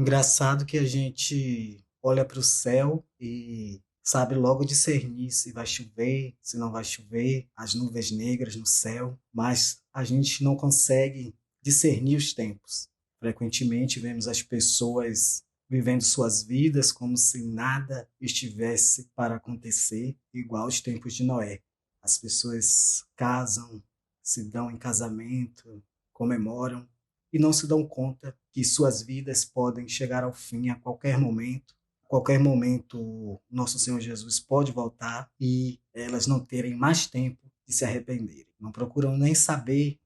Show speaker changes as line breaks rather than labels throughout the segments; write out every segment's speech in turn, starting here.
Engraçado que a gente olha para o céu e sabe logo discernir se vai chover, se não vai chover, as nuvens negras no céu, mas a gente não consegue discernir os tempos. Frequentemente vemos as pessoas vivendo suas vidas como se nada estivesse para acontecer, igual aos tempos de Noé. As pessoas casam, se dão em casamento, comemoram, e não se dão conta que suas vidas podem chegar ao fim a qualquer momento. A qualquer momento, nosso Senhor Jesus pode voltar e elas não terem mais tempo de se arrependerem. Não procuram nem saber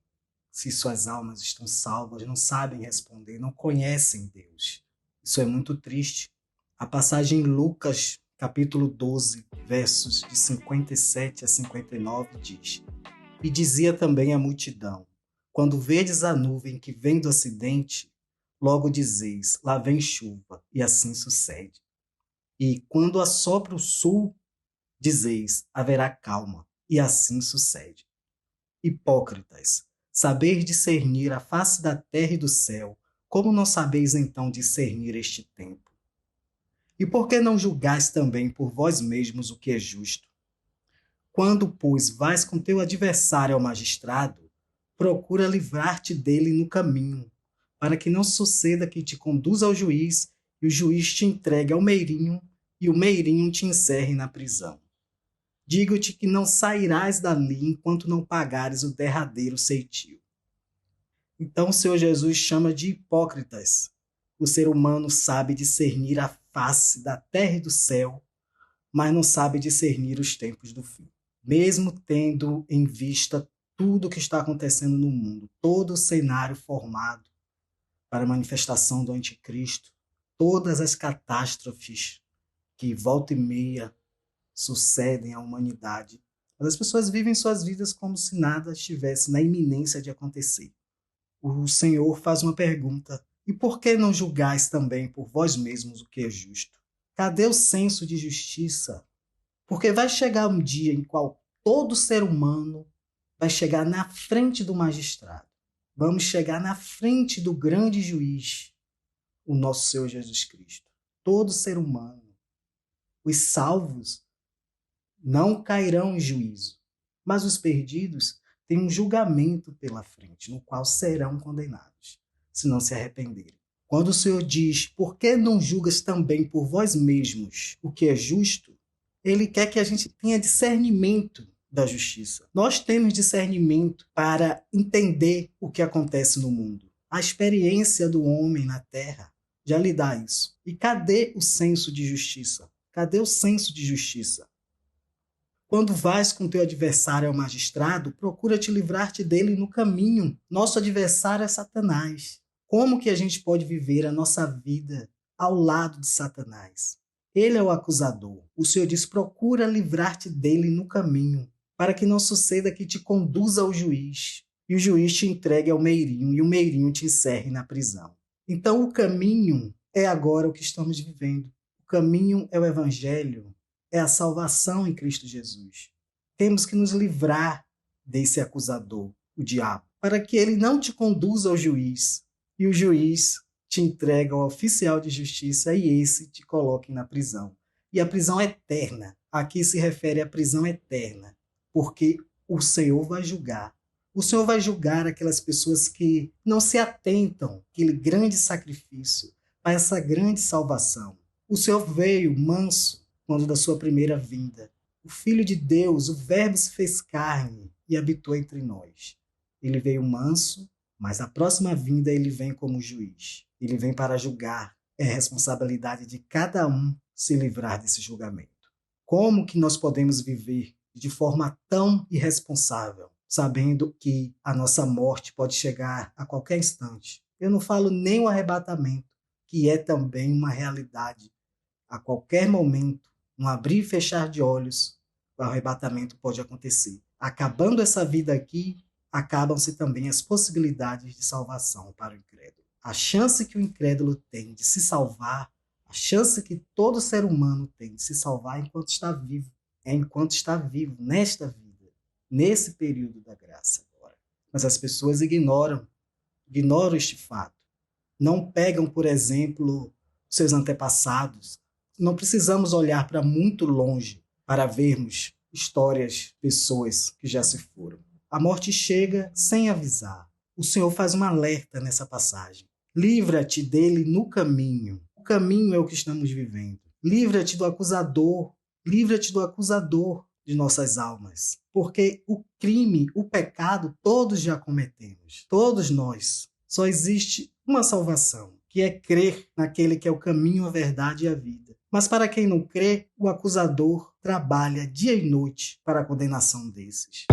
se suas almas estão salvas, não sabem responder, não conhecem Deus. Isso é muito triste. A passagem em Lucas, capítulo 12, versos de 57 a 59 diz: E dizia também a multidão: Quando vedes a nuvem que vem do ocidente, logo dizeis: lá vem chuva, e assim sucede. E quando assopra o sul, dizeis: haverá calma, e assim sucede. Hipócritas, saber discernir a face da terra e do céu, como não sabeis então discernir este tempo? E por que não julgais também por vós mesmos o que é justo? Quando, pois, vais com teu adversário ao magistrado, procura livrar-te dele no caminho, para que não suceda que te conduza ao juiz e o juiz te entregue ao meirinho e o meirinho te encerre na prisão. Digo-te que não sairás dali enquanto não pagares o derradeiro ceitil. Então o Senhor Jesus chama de hipócritas. O ser humano sabe discernir a face da terra e do céu, mas não sabe discernir os tempos do fim. Mesmo tendo em vista tudo o que está acontecendo no mundo, todo o cenário formado para a manifestação do anticristo, todas as catástrofes que volta e meia sucedem à humanidade, mas as pessoas vivem suas vidas como se nada estivesse na iminência de acontecer. O Senhor faz uma pergunta: e por que não julgais também por vós mesmos o que é justo? Cadê o senso de justiça? Porque vai chegar um dia em qual todo ser humano vai chegar na frente do magistrado. Vamos chegar na frente do grande juiz, o nosso Senhor Jesus Cristo. Todo ser humano. Os salvos não cairão em juízo, mas os perdidos têm um julgamento pela frente, no qual serão condenados, se não se arrependerem. Quando o Senhor diz: por que não julgas também por vós mesmos o que é justo? Ele quer que a gente tenha discernimento da justiça. Nós temos discernimento para entender o que acontece no mundo. A experiência do homem na terra já lhe dá isso. E cadê o senso de justiça? Cadê o senso de justiça? Quando vais com teu adversário ao magistrado, procura te livrar-te dele no caminho. Nosso adversário é Satanás. Como que a gente pode viver a nossa vida ao lado de Satanás? Ele é o acusador. O Senhor diz: procura livrar-te dele no caminho, para que não suceda que te conduza ao juiz, e o juiz te entregue ao meirinho, e o meirinho te encerre na prisão. Então o caminho é agora o que estamos vivendo. O caminho é o evangelho, é a salvação em Cristo Jesus. Temos que nos livrar desse acusador, o diabo, para que ele não te conduza ao juiz, e o juiz te entrega ao oficial de justiça e esse te coloque na prisão. E a prisão eterna, aqui se refere à prisão eterna, porque o Senhor vai julgar. O Senhor vai julgar aquelas pessoas que não se atentam àquele grande sacrifício, a essa grande salvação. O Senhor veio manso quando da sua primeira vinda. O Filho de Deus, o Verbo se fez carne e habitou entre nós. Ele veio manso, mas a próxima vinda ele vem como juiz. Ele vem para julgar. É responsabilidade de cada um se livrar desse julgamento. Como que nós podemos viver de forma tão irresponsável, sabendo que a nossa morte pode chegar a qualquer instante? Eu não falo nem o arrebatamento, que é também uma realidade. A qualquer momento, no abrir e fechar de olhos, o arrebatamento pode acontecer. Acabando essa vida aqui, acabam-se também as possibilidades de salvação para o incrédulo. A chance que o incrédulo tem de se salvar, a chance que todo ser humano tem de se salvar enquanto está vivo, é enquanto está vivo, nesta vida, nesse período da graça agora. Mas as pessoas ignoram este fato. não pegam, por exemplo, seus antepassados. Não precisamos olhar para muito longe para vermos histórias, pessoas que já se foram. A morte chega sem avisar. O Senhor faz um alerta nessa passagem. Livra-te dele no caminho. O caminho é o que estamos vivendo. Livra-te do acusador. Livra-te do acusador de nossas almas. Porque o crime, o pecado, todos já cometemos. Todos nós. Só existe uma salvação, que é crer naquele que é o caminho, a verdade e a vida. Mas para quem não crê, o acusador trabalha dia e noite para a condenação desses.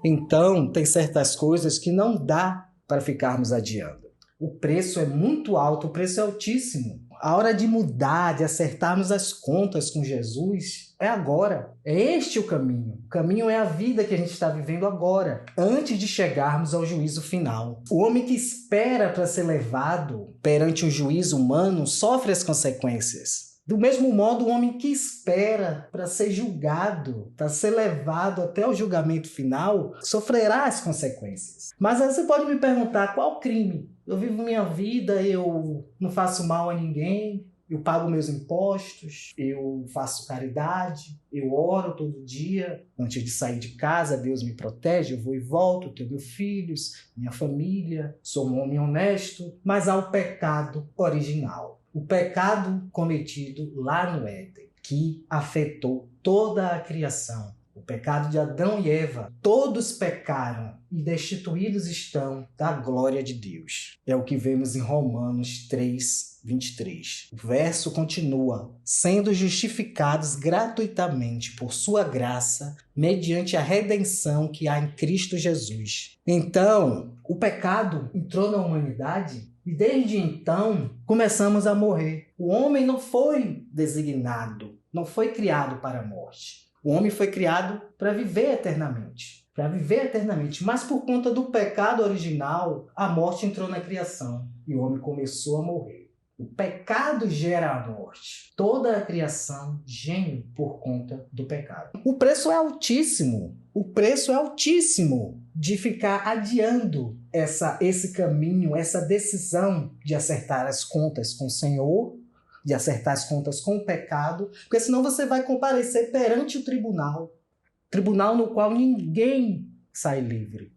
Então, tem certas coisas que não dá para ficarmos adiando. O preço é muito alto, o preço é altíssimo. A hora de mudar, de acertarmos as contas com Jesus é agora. É este o caminho. O caminho é a vida que a gente está vivendo agora, antes de chegarmos ao juízo final. O homem que espera para ser levado perante um juízo humano sofre as consequências. Do mesmo modo, o homem que espera para ser julgado, para ser levado até o julgamento final, sofrerá as consequências. Mas aí você pode me perguntar, qual crime? Eu vivo minha vida, eu não faço mal a ninguém, eu pago meus impostos, eu faço caridade, eu oro todo dia. Antes de sair de casa, Deus me protege, eu vou e volto, tenho meus filhos, minha família, sou um homem honesto. Mas há o pecado original. O pecado cometido lá no Éden, que afetou toda a criação. O pecado de Adão e Eva. Todos pecaram e destituídos estão da glória de Deus. É o que vemos em Romanos 3, 23. O verso continua: sendo justificados gratuitamente por sua graça, mediante a redenção que há em Cristo Jesus. Então, o pecado entrou na humanidade e desde então começamos a morrer. O homem não foi designado, não foi criado para a morte. O homem foi criado para viver eternamente. Para viver eternamente. Mas por conta do pecado original, a morte entrou na criação e o homem começou a morrer. O pecado gera a morte. Toda a criação geme por conta do pecado. O preço é altíssimo. O preço é altíssimo de ficar adiando esse caminho, essa decisão de acertar as contas com o Senhor, de acertar as contas com o pecado, porque senão você vai comparecer perante o tribunal no qual ninguém sai livre.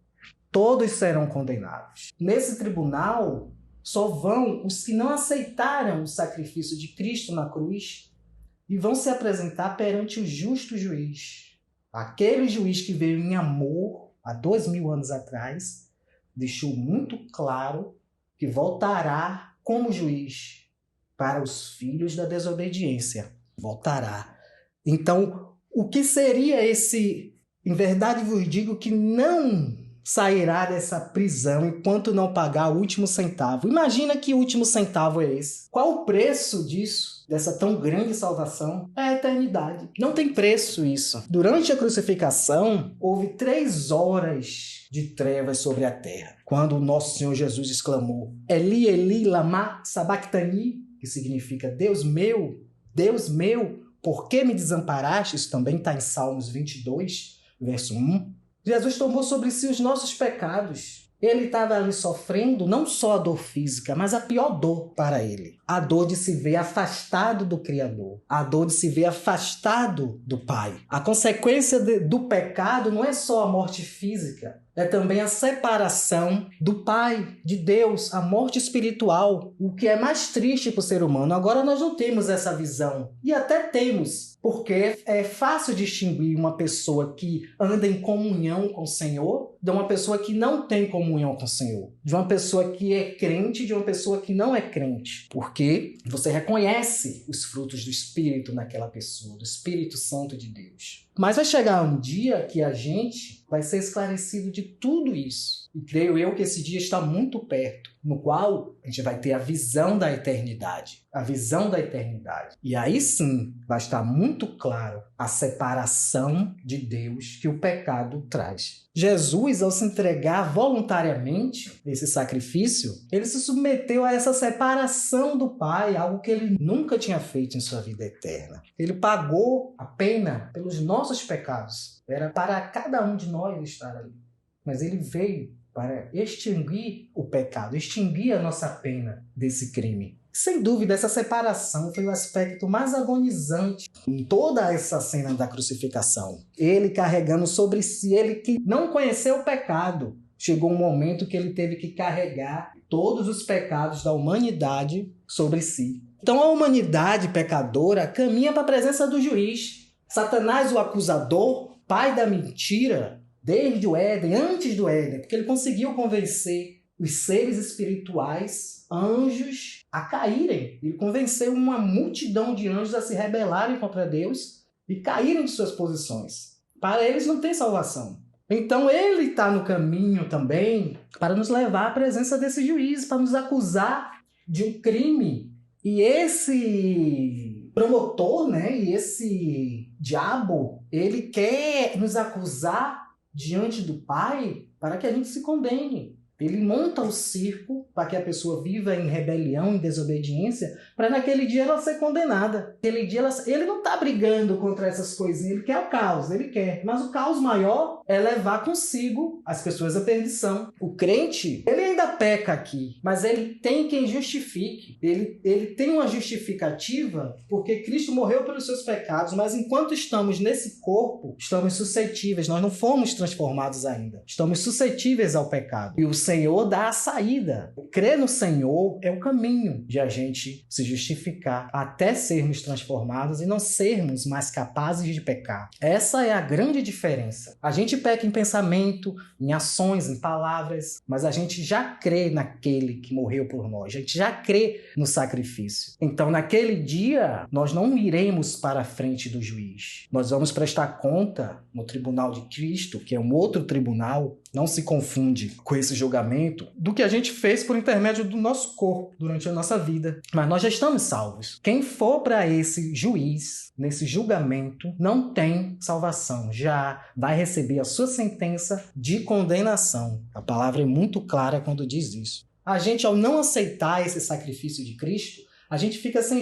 Todos serão condenados. Nesse tribunal, só vão os que não aceitaram o sacrifício de Cristo na cruz e vão se apresentar perante o justo juiz. Aquele juiz que veio em amor, há 2000 anos atrás, deixou muito claro que voltará como juiz para os filhos da desobediência. Voltará. Então, o que seria esse? Em verdade vos digo que não sairá dessa prisão enquanto não pagar o último centavo. Imagina que último centavo é esse. Qual o preço disso, dessa tão grande salvação? É a eternidade. Não tem preço isso. Durante a crucificação, houve 3 horas de trevas sobre a terra. Quando o nosso Senhor Jesus exclamou: Eli, Eli, lama sabachthani, que significa Deus meu, por que me desamparaste? Isso também está em Salmos 22, verso 1. Jesus tomou sobre si os nossos pecados. Ele estava ali sofrendo não só a dor física, mas a pior dor para ele. A dor de se ver afastado do Criador. A dor de se ver afastado do Pai. A consequência do pecado não é só a morte física, é também a separação do Pai, de Deus, a morte espiritual, o que é mais triste para o ser humano. Agora nós não temos essa visão, e até temos, porque é fácil distinguir uma pessoa que anda em comunhão com o Senhor de uma pessoa que não tem comunhão com o Senhor, de uma pessoa que é crente de uma pessoa que não é crente, porque você reconhece os frutos do Espírito naquela pessoa, do Espírito Santo de Deus. Mas vai chegar um dia que a gente vai ser esclarecido de tudo isso. E creio eu que esse dia está muito perto, no qual a gente vai ter a visão da eternidade. A visão da eternidade. E aí sim vai estar muito claro a separação de Deus que o pecado traz. Jesus, ao se entregar voluntariamente esse sacrifício, ele se submeteu a essa separação do Pai, algo que ele nunca tinha feito em sua vida eterna. Ele pagou a pena pelos nossos pecados. Era para cada um de nós estar ali.
mas ele veio para extinguir o pecado, extinguir a nossa pena desse crime. Sem dúvida, essa separação foi o aspecto mais agonizante em toda essa cena da crucificação. Ele carregando sobre si, ele que não conheceu o pecado. Chegou um momento que ele teve que carregar todos os pecados da humanidade sobre si. Então a humanidade pecadora caminha para a presença do juiz. Satanás, o acusador, pai da mentira, desde o Éden, antes do Éden, porque ele conseguiu convencer os seres espirituais, anjos, a caírem. Ele convenceu uma multidão de anjos a se rebelarem contra Deus e caírem de suas posições. Para eles não tem salvação. Então ele está no caminho também para nos levar à presença desse juiz, para nos acusar de um crime. E esse promotor, e esse diabo, ele quer nos acusar diante do Pai para que a gente se condene. Ele monta o circo para que a pessoa viva em rebelião, em desobediência, para naquele dia ela ser condenada. Naquele dia ele não está brigando contra essas coisinhas, ele quer o caos, ele quer. Mas o caos maior é levar consigo as pessoas à perdição. O crente, ele ainda peca aqui, mas ele tem quem justifique. Ele tem uma justificativa porque Cristo morreu pelos seus pecados, mas enquanto estamos nesse corpo, estamos suscetíveis, nós não fomos transformados ainda. Estamos suscetíveis ao pecado. E o Senhor dá a saída. Crer no Senhor é o caminho de a gente se justificar até sermos transformados e não sermos mais capazes de pecar. Essa é a grande diferença. A gente peca em pensamento, em ações, em palavras, mas a gente já crê naquele que morreu por nós. A gente já crê no sacrifício. Então, naquele dia, nós não iremos para a frente do juiz. Nós vamos prestar conta no tribunal de Cristo, que é um outro tribunal. Não se confunde com esse julgamento do que a gente fez por intermédio do nosso corpo durante a nossa vida. Mas nós já estamos salvos. Quem for para esse juiz, nesse julgamento, não tem salvação. Já vai receber a sua sentença de condenação. A palavra é muito clara quando diz isso. A gente, ao não aceitar esse sacrifício de Cristo, a gente fica sem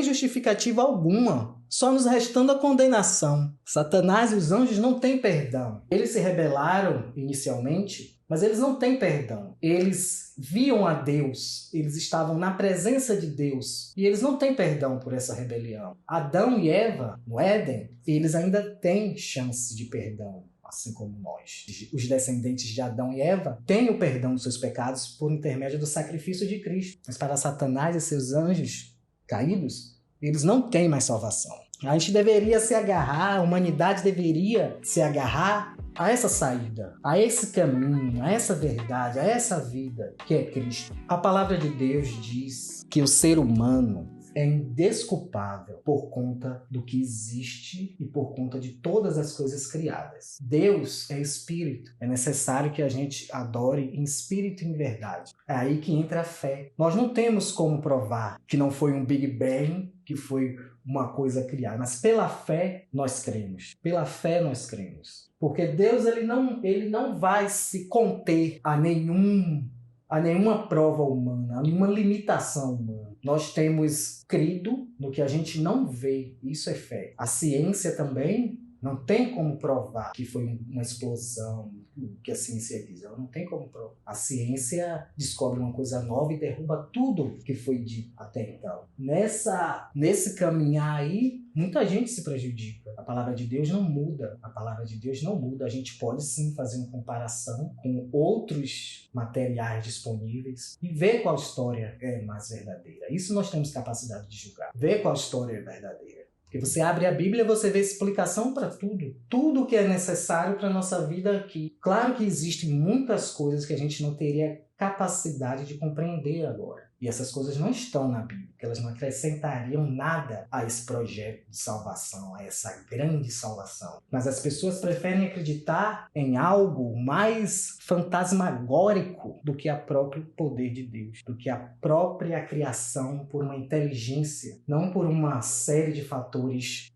justificativa alguma, só nos restando a condenação. Satanás e os anjos não têm perdão. Eles se rebelaram inicialmente, mas eles não têm perdão. Eles viam a Deus, eles estavam na presença de Deus, e eles não têm perdão por essa rebelião. Adão e Eva, no Éden, eles ainda têm chance de perdão. Assim como nós. Os descendentes de Adão e Eva têm o perdão dos seus pecados por intermédio do sacrifício de Cristo. Mas para Satanás e seus anjos caídos, eles não têm mais salvação. A gente deveria se agarrar, a humanidade deveria se agarrar a essa saída, a esse caminho, a essa verdade, a essa vida que é Cristo. A palavra de Deus diz que o ser humano é indesculpável por conta do que existe e por conta de todas as coisas criadas. Deus é espírito. É necessário que a gente adore em espírito e em verdade. É aí que entra a fé. Nós não temos como provar que não foi um Big Bang, que foi uma coisa criada, mas pela fé nós cremos. Pela fé nós cremos. Porque Deus ele não vai se conter a nenhuma prova humana, a nenhuma limitação humana. Nós temos crido no que a gente não vê. Isso é fé. A ciência também não tem como provar que foi uma explosão, o que a ciência diz. Ela não tem como provar. A ciência descobre uma coisa nova e derruba tudo que foi dito até então. Nesse caminhar aí, muita gente se prejudica. A palavra de Deus não muda. A palavra de Deus não muda. A gente pode sim fazer uma comparação com outros materiais disponíveis e ver qual história é mais verdadeira. Isso nós temos capacidade de julgar. Ver qual história é verdadeira. Porque você abre a Bíblia e você vê explicação para tudo. Tudo que é necessário para a nossa vida aqui. Claro que existem muitas coisas que a gente não teria capacidade de compreender agora. E essas coisas não estão na Bíblia, porque elas não acrescentariam nada a esse projeto de salvação, a essa grande salvação. Mas as pessoas preferem acreditar em algo mais fantasmagórico do que o próprio poder de Deus, do que a própria criação por uma inteligência, não por uma série de fatores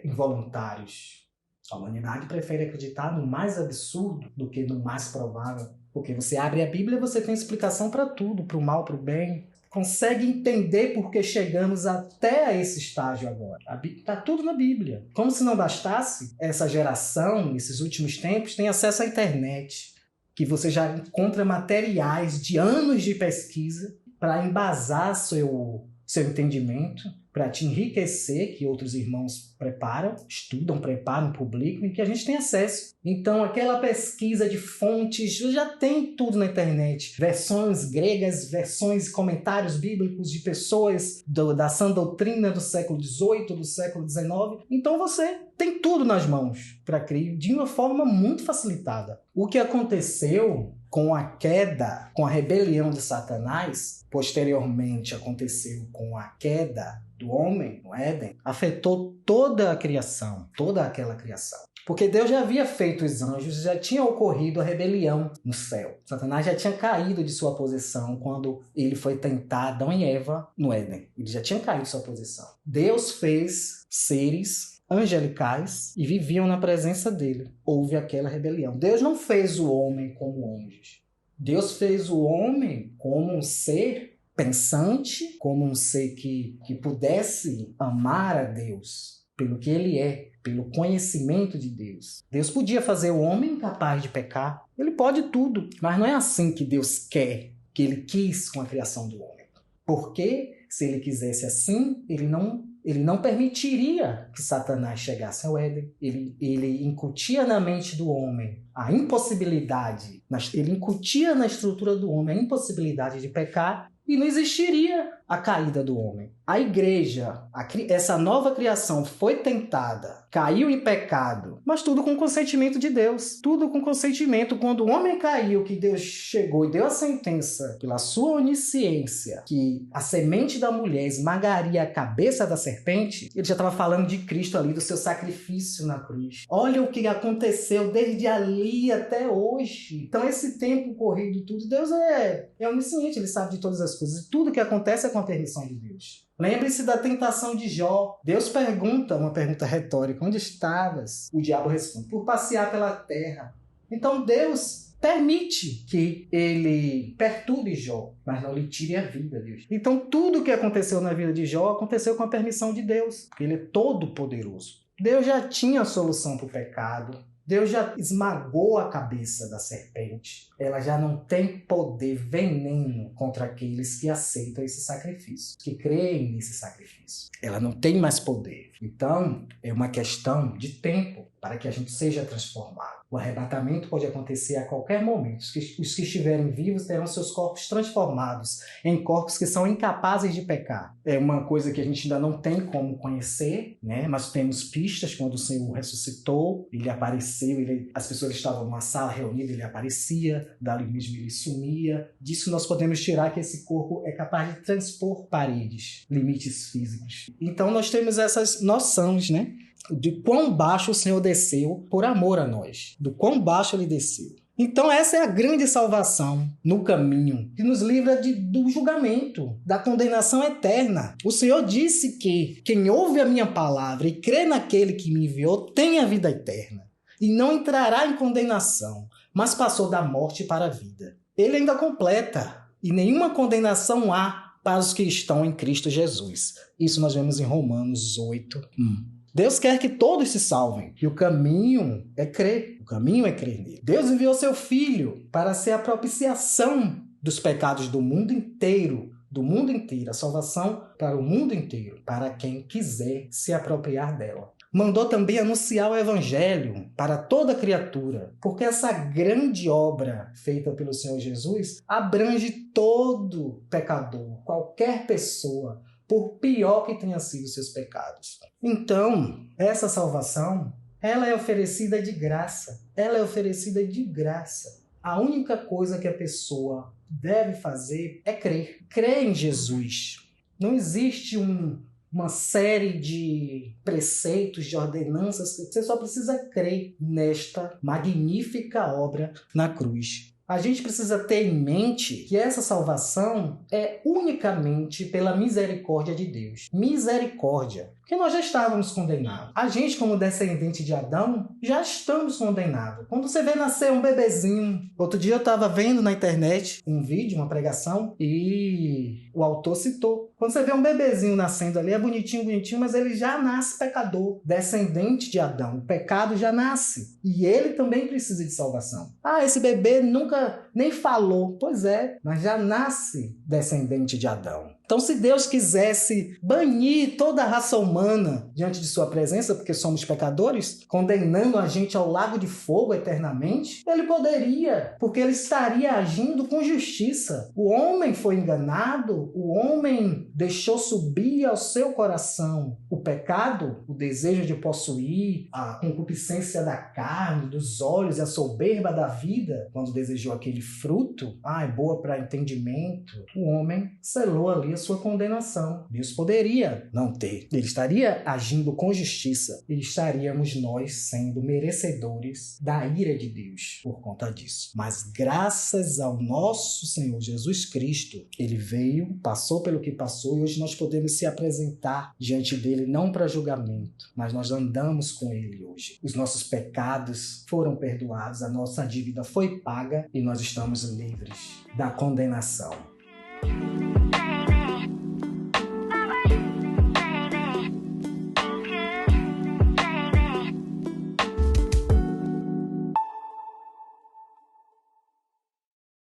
involuntários. A humanidade prefere acreditar no mais absurdo do que no mais provável. Porque você abre a Bíblia e você tem explicação para tudo, para o mal, para o bem. consegue entender por que chegamos até a esse estágio agora. Está tudo na Bíblia. Como se não bastasse, essa geração, nesses últimos tempos, tem acesso à internet, que você já encontra materiais de anos de pesquisa para embasar seu entendimento, para te enriquecer, que outros irmãos preparam, estudam, preparam, publicam, e que a gente tem acesso. Então, aquela pesquisa de fontes, já tem tudo na internet. Versões gregas, versões, comentários bíblicos de pessoas da sã doutrina do século XVIII, do século XIX. Então, você tem tudo nas mãos para crer de uma forma muito facilitada. O que aconteceu com a queda, com a rebelião de Satanás, posteriormente aconteceu com a queda do homem no Éden, afetou toda a criação, toda aquela criação. Porque Deus já havia feito os anjos, já tinha ocorrido a rebelião no céu. Satanás já tinha caído de sua posição quando ele foi tentar Adão e Eva no Éden. Ele já tinha caído de sua posição. Deus fez seres angelicais e viviam na presença dele. Houve aquela rebelião. Deus não fez o homem como anjos. Deus fez o homem como um ser pensante, como um ser que pudesse amar a Deus pelo que ele é, pelo conhecimento de Deus. Deus podia fazer o homem incapaz de pecar. Ele pode tudo, mas não é assim que Deus quer, que ele quis com a criação do homem. Porque se ele quisesse assim, ele não permitiria que Satanás chegasse ao Éden. Ele incutia na mente do homem a impossibilidade, ele incutia na estrutura do homem a impossibilidade de pecar, e não existiria a caída do homem. A igreja, essa nova criação foi tentada, caiu em pecado, mas tudo com consentimento de Deus. Tudo com consentimento. Quando o homem caiu, que Deus chegou e deu a sentença pela sua onisciência, que a semente da mulher esmagaria a cabeça da serpente, ele já estava falando de Cristo ali, do seu sacrifício na cruz. Olha o que aconteceu desde ali até hoje. Então esse tempo corrido, tudo, Deus é onisciente, ele sabe de todas as coisas. Tudo que acontece é com a permissão de Deus. Lembre-se da tentação de Jó. Deus pergunta, uma pergunta retórica, onde estavas? O diabo responde, por passear pela terra. Então Deus permite que ele perturbe Jó, mas não lhe tire a vida, Deus. Então tudo o que aconteceu na vida de Jó aconteceu com a permissão de Deus, porque ele é todo poderoso. Deus já tinha a solução para o pecado. Deus já esmagou a cabeça da serpente. Ela já não tem poder, veneno contra aqueles que aceitam esse sacrifício, que creem nesse sacrifício. Ela não tem mais poder. Então, é uma questão de tempo para que a gente seja transformado. O arrebatamento pode acontecer a qualquer momento. Os que estiverem vivos terão seus corpos transformados em corpos que são incapazes de pecar. É uma coisa que a gente ainda não tem como conhecer, né? Mas temos pistas. Quando o Senhor ressuscitou, ele apareceu, as pessoas estavam numa sala reunida, ele aparecia, dali mesmo ele sumia. Disso nós podemos tirar que esse corpo é capaz de transpor paredes, limites físicos. Então nós temos essas noções, né? De quão baixo o Senhor desceu por amor a nós, do quão baixo ele desceu. Então essa é a grande salvação no caminho, que nos livra do julgamento, da condenação eterna. O Senhor disse que quem ouve a minha palavra e crê naquele que me enviou tem a vida eterna, e não entrará em condenação, mas passou da morte para a vida. Ele ainda completa, e nenhuma condenação há para os que estão em Cristo Jesus. Isso nós vemos em Romanos 8:1. Deus quer que todos se salvem, e o caminho é crer. O caminho é crer nele. Deus enviou seu Filho para ser a propiciação dos pecados do mundo inteiro, a salvação para o mundo inteiro, para quem quiser se apropriar dela. Mandou também anunciar o Evangelho para toda criatura, porque essa grande obra feita pelo Senhor Jesus abrange todo pecador, qualquer pessoa, por pior que tenham sido seus pecados. Então, essa salvação, ela é oferecida de graça. Ela é oferecida de graça. A única coisa que a pessoa deve fazer é crer. Crer em Jesus. Não existe uma série de preceitos, de ordenanças. Você só precisa crer nesta magnífica obra na cruz. A gente precisa ter em mente que essa salvação é unicamente pela misericórdia de Deus. Misericórdia. Porque nós já estávamos condenados. A gente, como descendente de Adão, já estamos condenados. Quando você vê nascer um bebezinho... Outro dia eu estava vendo na internet um vídeo, uma pregação, e o autor citou. Quando você vê um bebezinho nascendo ali, é bonitinho, bonitinho, mas ele já nasce pecador, descendente de Adão. O pecado já nasce. E ele também precisa de salvação. Ah, esse bebê nunca nem falou. Pois é, mas já nasce descendente de Adão. Então, se Deus quisesse banir toda a raça humana diante de sua presença, porque somos pecadores, condenando a gente ao lago de fogo eternamente, ele poderia, porque ele estaria agindo com justiça. O homem foi enganado, o homem deixou subir ao seu coração o pecado, o desejo de possuir, a concupiscência da carne, dos olhos e a soberba da vida, quando desejou aquele fruto, é boa para entendimento, o homem selou ali a sua condenação. Deus poderia não ter. Ele estaria agindo com justiça e estaríamos nós sendo merecedores da ira de Deus por conta disso. Mas graças ao nosso Senhor Jesus Cristo, ele veio, passou pelo que passou e hoje nós podemos se apresentar diante dele não para julgamento, mas nós andamos com ele hoje. Os nossos pecados foram perdoados, a nossa dívida foi paga e nós estamos livres da condenação.